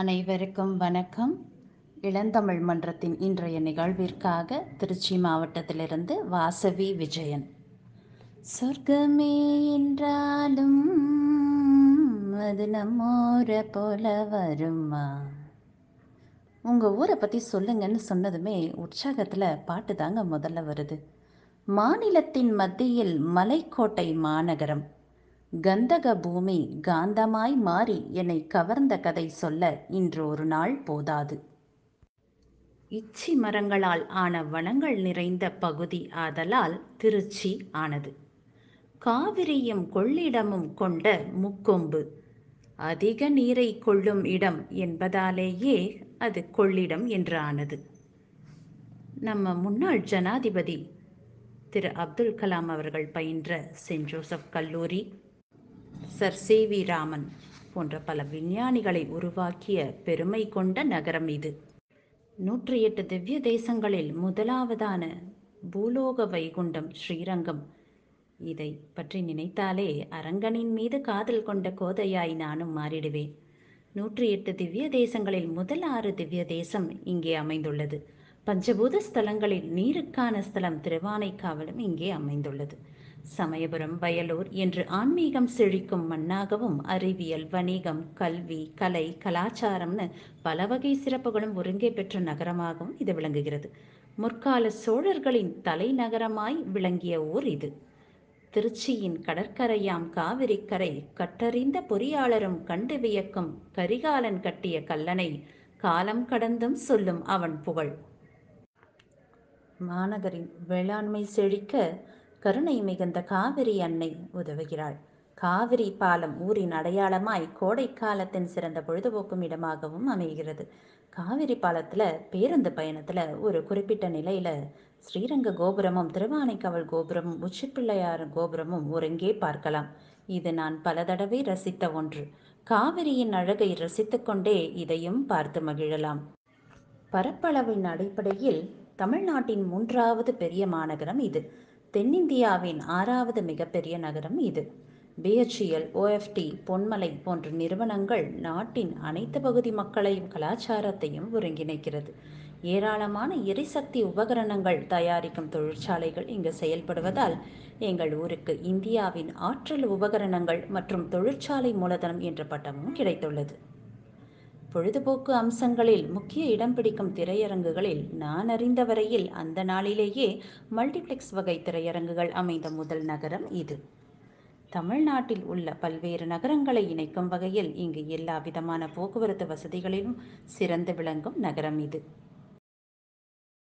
அனைவருக்கும் வணக்கம். இளந்தமிழ் மன்றத்தின் இன்றைய நிகழ்விற்காக திருச்சி மாவட்டத்திலிருந்து வாசவி விஜயன். சொர்க்கமே என்றாலும் அது நம்மூரை போல வருமா? உங்கள் ஊரை பற்றி சொல்லுங்கன்னு சொன்னதுமே உற்சாகத்தில் பாட்டு தாங்க முதல்ல வருது. மாநிலத்தின் மத்தியில் மலைக்கோட்டை மாநகரம், கந்தக பூமி காந்தமாய் மாறி என்னை கவர்ந்த கதை சொல்ல இன்று ஒரு நாள் போதாது. இச்சி மரங்களால் ஆன வனங்கள் நிறைந்த பகுதி ஆதலால் திருச்சி ஆனது. காவிரியும் கொள்ளிடமும் கொண்ட முக்கொம்பு, அதிக நீரை கொள்ளும் இடம் என்பதாலேயே அது கொள்ளிடம் என்று ஆனது. நம்ம முன்னாள் ஜனாதிபதி திரு அப்துல் கலாம் அவர்கள் பயின்ற சென்ட் ஜோசப் கல்லூரி, சர் சி.வி. ராமன் போன்ற பல விஞ்ஞானிகளை உருவாக்கிய பெருமை கொண்ட நகரம் இது. 108 திவ்ய தேசங்களில் முதலாவதான பூலோக வைகுண்டம் ஸ்ரீரங்கம். இதை பற்றி நினைத்தாலே அரங்கனின் மீது காதல் கொண்ட கோதையாய் நானும் மாறிடுவேன். 108 திவ்ய தேசங்களில் முதல் 6 திவ்ய தேசம் இங்கே அமைந்துள்ளது. பஞ்சபூத ஸ்தலங்களில் நீருக்கான ஸ்தலம் திருவானைக்காவலும் இங்கே அமைந்துள்ளது. சமயபுரம், வயலூர் என்று ஆன்மீகம் செழிக்கும் மண்ணாகவும், அறிவியல், வணிகம், கல்வி, கலை, கலாச்சாரம்னு பல வகை சிறப்புகளும் ஒருங்கே பெற்ற நகரமாகவும் இது விளங்குகிறது. முற்கால சோழர்களின் தலைநகரமாய் விளங்கிய ஊர் இது. திருச்சியின் கடற்கரையாம் காவிரிக்கரை கட்டறிந்த பொறியாளரும் கண்டு வியக்கும் கரிகாலன் கட்டிய கல்லணை காலம் கடந்தும் சொல்லும் அவன் புகழ். மாநகரின் வேளாண்மை செழிக்க கருணை மிகுந்த காவிரி அன்னை உதவுகிறாள். காவிரி பாலம் ஊரின் அடையாளமாய் கோடை காலத்தின் சிறந்த பொழுதுபோக்கும் இடமாகவும் அமைகிறது. காவிரி பாலத்தில் பேருந்து பயணத்தில் ஒரு குறிப்பிட்ட நிலையில் ஸ்ரீரங்க கோபுரமும் திருவானைக்காவல் கோபுரமும் உச்சிப்பிள்ளையார் கோபுரமும் ஒருங்கே பார்க்கலாம். இது நான் பல தடவை ரசித்த ஒன்று. காவிரியின் அழகை ரசித்துக்கொண்டே இதையும் பார்த்து மகிழலாம். பரப்பளவின் அடிப்படையில் தமிழ்நாட்டின் 3வது பெரிய மாநகரம் இது. தென்னிந்தியாவின் 6வது மிகப்பெரிய நகரம் இது. பிஹெச்இஎல், OFT, பொன்மலை போன்ற நிறுவனங்கள் நாட்டின் அனைத்து பகுதி மக்களையும் கலாச்சாரத்தையும் ஒருங்கிணைக்கிறது. ஏராளமான எரிசக்தி உபகரணங்கள் தயாரிக்கும் தொழிற்சாலைகள் இங்கு செயல்படுவதால் எங்கள் ஊருக்கு இந்தியாவின் ஆற்றல் உபகரணங்கள் மற்றும் தொழிற்சாலை மூலதனம் என்ற பட்டமும் கிடைத்துள்ளது. பொழுதுபோக்கு அம்சங்களில் முக்கிய இடம் பிடிக்கும் திரையரங்குகளில் நான் அறிந்த வரையில் அந்த நாளிலேயே மல்டிப்ளெக்ஸ் வகை திரையரங்குகள் அமைந்த முதல் நகரம் இது. தமிழ்நாட்டில் உள்ள பல்வேறு நகரங்களை இணைக்கும் வகையில் இங்கு எல்லா விதமான போக்குவரத்து வசதிகளிலும் சிறந்து விளங்கும் நகரம் இது.